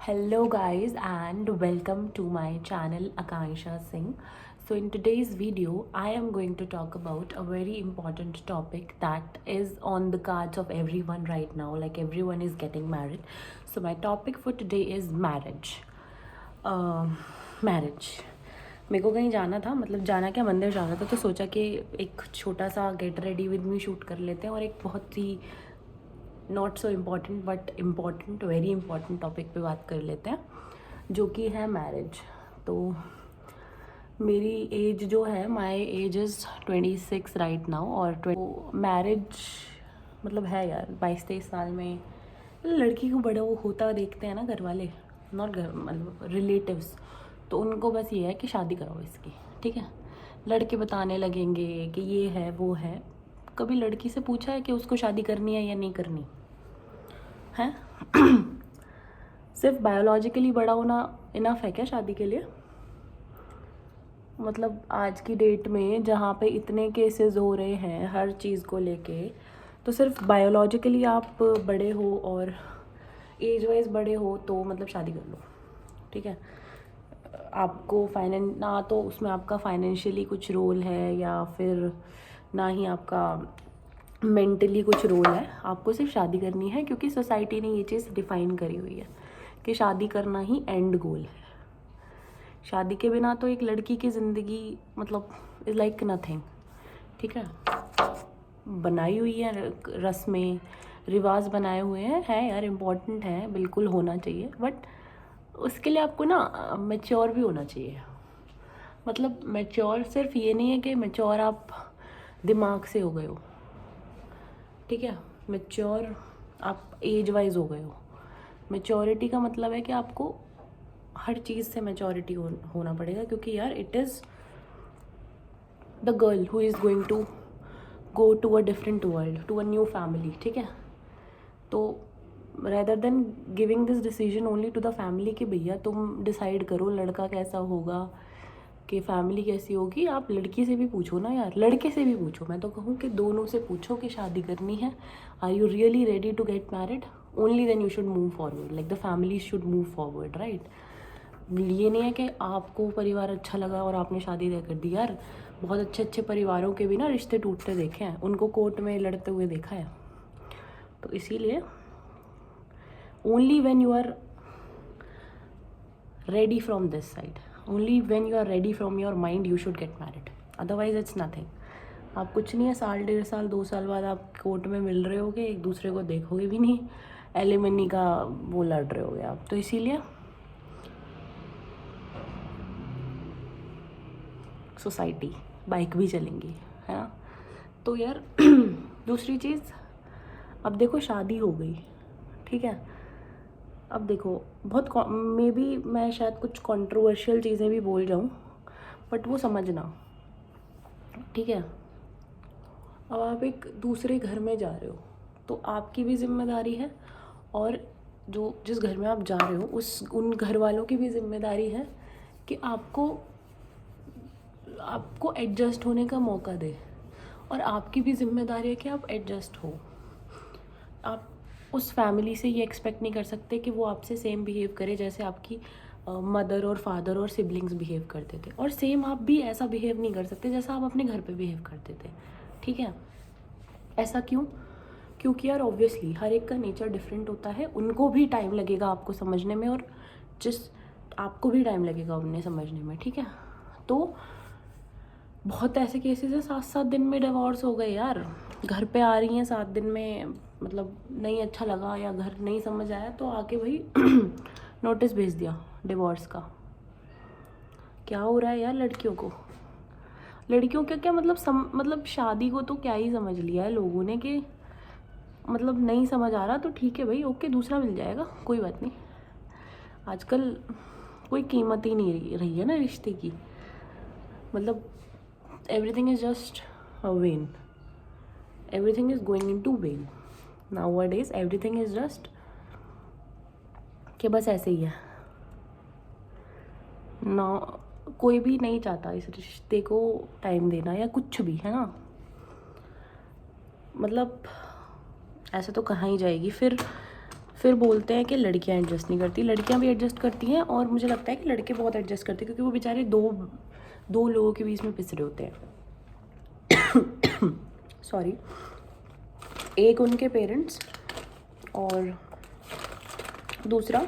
Hello guys and welcome to my channel Akansha Singh. So in today's video I am going to talk about a very important topic that is on the cards of everyone right now, like everyone is getting married. So my topic for today is marriage. Marriage मेरे को कहीं जाना था, मतलब जाना क्या, मंदिर जाना था, तो सोचा कि एक छोटा सा get ready with me shoot कर लेते हैं और एक बहुत ही not so important but important, very important topic पे बात कर लेते हैं, जो कि है मैरिज. तो मेरी एज जो है, my age is 26 right now. और मैरिज मतलब है यार 22-23 साल में लड़की को बड़ा वो होता देखते हैं ना घर वाले, नॉट घर मतलब रिलेटिव्स, तो उनको बस ये है कि शादी कराओ इसकी, ठीक है. लड़के बताने लगेंगे कि ये है वो है. कभी लड़की से पूछा है कि उसको शादी करनी है या नहीं करनी है? सिर्फ बायोलॉजिकली बड़ा होना इनफ है क्या शादी के लिए? मतलब आज की डेट में जहाँ पे इतने केसेस हो रहे हैं हर चीज़ को लेके, तो सिर्फ बायोलॉजिकली आप बड़े हो और एज वाइज बड़े हो तो मतलब शादी कर लो, ठीक है. आपको ना तो उसमें आपका फाइनेंशियली कुछ रोल है या फिर ना ही आपका मेंटली कुछ रोल है. आपको सिर्फ शादी करनी है क्योंकि सोसाइटी ने ये चीज़ डिफ़ाइन करी हुई है कि शादी करना ही एंड गोल है. शादी के बिना तो एक लड़की की ज़िंदगी मतलब इज़ लाइक नथिंग, ठीक है. बनाई हुई है रस्में रिवाज बनाए हुए हैं, है यार, इम्पोर्टेंट है, बिल्कुल होना चाहिए, बट उसके लिए आपको ना मैच्योर भी होना चाहिए. मतलब मैच्योर सिर्फ ये नहीं है कि मैच्योर आप दिमाग से हो गए हो, ठीक है. मैच्योर आप एज वाइज हो गए हो. मैच्योरिटी का मतलब है कि आपको हर चीज़ से मैच्योरिटी होना पड़ेगा, क्योंकि यार it is the girl who is going to go to a different world, to a new family, ठीक है. तो rather than giving this decision only to the family कि भैया तुम डिसाइड करो लड़का कैसा होगा, कि फैमिली कैसी होगी, आप लड़की से भी पूछो ना यार, लड़के से भी पूछो. मैं तो कहूँ कि दोनों से पूछो कि शादी करनी है, are you really ready to get married, only then you should move forward, like the family should move forward, right. ये नहीं है कि आपको परिवार अच्छा लगा और आपने शादी तय कर दी. यार बहुत अच्छे अच्छे परिवारों के भी ना रिश्ते टूटते देखे हैं, उनको कोर्ट में लड़ते हुए देखा है. तो इसीलिए only when you are ready from this side, only when you are ready from your mind you should get married, otherwise it's nothing. आप कुछ नहीं है, साल 1.5 साल 2 साल बाद आप कोर्ट में मिल रहे होगे, एक दूसरे को देखोगे भी नहीं, एलिमनी का वो लड़ रहे होगे आप. तो इसीलिए सोसाइटी बाइक भी चलेंगी, है ना. तो यार दूसरी चीज़, अब देखो शादी हो गई, ठीक है. अब देखो बहुत मे बी मैं शायद कुछ कंट्रोवर्शियल चीज़ें भी बोल जाऊँ, बट वो समझना, ठीक है. अब आप एक दूसरे घर में जा रहे हो तो आपकी भी जिम्मेदारी है, और जो जिस घर में आप जा रहे हो उन घर वालों की भी जिम्मेदारी है कि आपको एडजस्ट होने का मौका दे, और आपकी भी जिम्मेदारी है कि आप एडजस्ट हो. आप उस फैमिली से ये एक्सपेक्ट नहीं कर सकते कि वो आपसे सेम बिहेव करे जैसे आपकी मदर और फादर और सिबलिंग्स बिहेव करते थे, और सेम आप भी ऐसा बिहेव नहीं कर सकते जैसा आप अपने घर पे बिहेव करते थे, ठीक है. ऐसा क्यों? क्योंकि यार ऑब्वियसली हर एक का नेचर डिफरेंट होता है, उनको भी टाइम लगेगा आपको समझने में, और आपको भी टाइम लगेगा उन्हें समझने में, ठीक है. तो बहुत ऐसे केसेस है 7-7 दिन में डिवोर्स हो गए यार. घर पे आ रही हैं 7 दिन में, मतलब नहीं अच्छा लगा या घर नहीं समझ आया तो आके भाई नोटिस भेज दिया डिवोर्स का. क्या हो रहा है यार लड़कियों का क्या मतलब मतलब शादी को तो क्या ही समझ लिया है लोगों ने कि मतलब नहीं समझ आ रहा तो ठीक है भाई, ओके, दूसरा मिल जाएगा, कोई बात नहीं. आजकल कोई कीमत ही नहीं रही है ना रिश्ते की. मतलब everything is just a vain, everything is going into vain nowadays, everything is just कि बस ऐसे ही है ना. कोई भी नहीं चाहता इस रिश्ते को टाइम देना या कुछ भी, है ना. मतलब ऐसे तो कहाँ ही जाएगी फिर फिर बोलते हैं कि लड़कियां एडजस्ट नहीं करती। लड़कियां भी एडजस्ट करती हैं और मुझे लगता है कि लड़के बहुत एडजस्ट करते हैं, क्योंकि वो बेचारे दो लोगों के बीच में पिस रहे होते हैं। सॉरी। एक उनके पेरेंट्स और दूसरा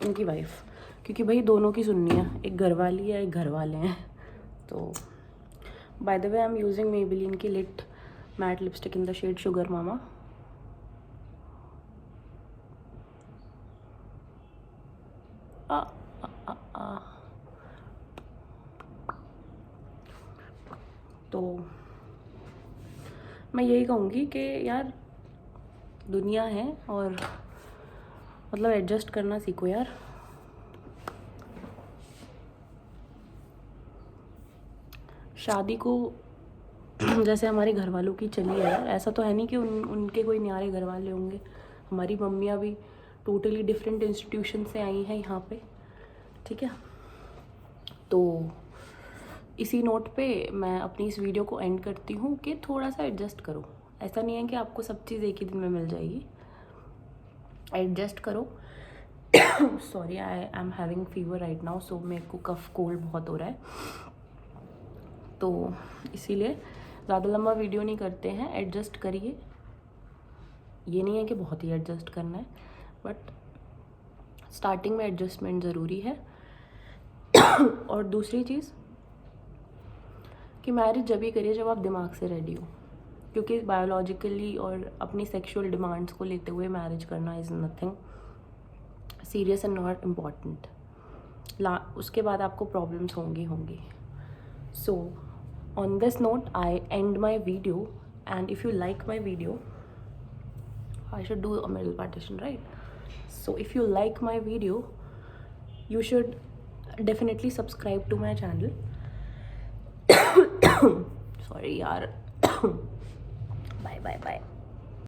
उनकी वाइफ, क्योंकि भाई दोनों की सुननी है, एक घर वाली है एक घर वाले हैं। तो by the way I am using Maybelline की lit matte lipstick in the shade sugar mama. तो मैं यही कहूँगी कि यार दुनिया है और मतलब एडजस्ट करना सीखो यार। शादी को जैसे हमारे घर वालों की चली है यार, ऐसा तो है नहीं कि उनके कोई न्यारे घर वाले होंगे। हमारी मम्मियाँ भी टोटली डिफरेंट इंस्टीट्यूशन से आई हैं यहाँ पे, ठीक है। तो इसी नोट पे मैं अपनी इस वीडियो को एंड करती हूँ कि थोड़ा सा एडजस्ट करो। ऐसा नहीं है कि आपको सब चीज़ एक ही दिन में मिल जाएगी, एडजस्ट करो। Sorry, I am having fever right now, सो मेरे को कफ कोल्ड बहुत हो रहा है, तो इसीलिए ज़्यादा लंबा वीडियो नहीं करते हैं। एडजस्ट करिए, ये नहीं है कि बहुत ही एडजस्ट करना है, बट स्टार्टिंग में एडजस्टमेंट ज़रूरी है। और दूसरी चीज़ कि मैरिज जब ही करिए जब आप दिमाग से रेडी हो, क्योंकि बायोलॉजिकली और अपनी सेक्सुअल डिमांड्स को लेते हुए मैरिज करना is nothing serious and not important. उसके बाद आपको प्रॉब्लम्स होंगी। सो on this note I end my video, and if you like my video, I should do a middle partition, right? So if you like my video, you should definitely subscribe to my channel. Sorry yaar. Bye.